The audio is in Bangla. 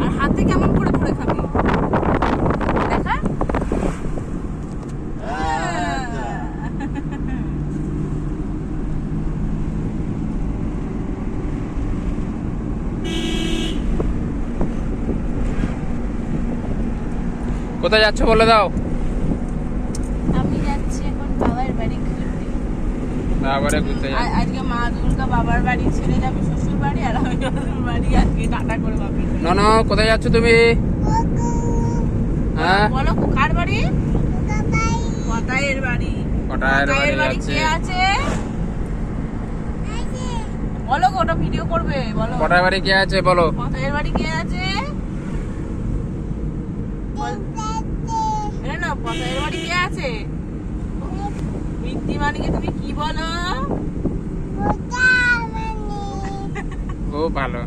আর হাতে কেমন করে ধরে খাবি দেখা। কোথায় যাচ্ছ বলে দাও। আমি যাচ্ছি এখন বাবার বাড়ি ঘুরতে। বাবারে ঘুরতে যাচ্ছি। আজকে মা দুর্গা বাবার বাড়ি ছেড়ে যাবে শ্বশুর বাড়ি, আর আমি শ্বশুর বাড়ি আজকে টাটা করে বাপের বাড়ি। নন কোথায় যাচ্ছ তুমি? হ্যাঁ বলো কার বাড়ি? কটায়ের বাড়ি। কটায়ের বাড়ি বাড়ি যাচ্ছে। কে আছে বলো, ওটা ভিডিও করবে বলো। কটায়ের বাড়ি কে আছে বলো? কটায়ের বাড়ি কে আছে না, কটায়ের বাড়ি কে আছে? মিত্তি মানিকে তুমি কি বলো? খুব ভালো।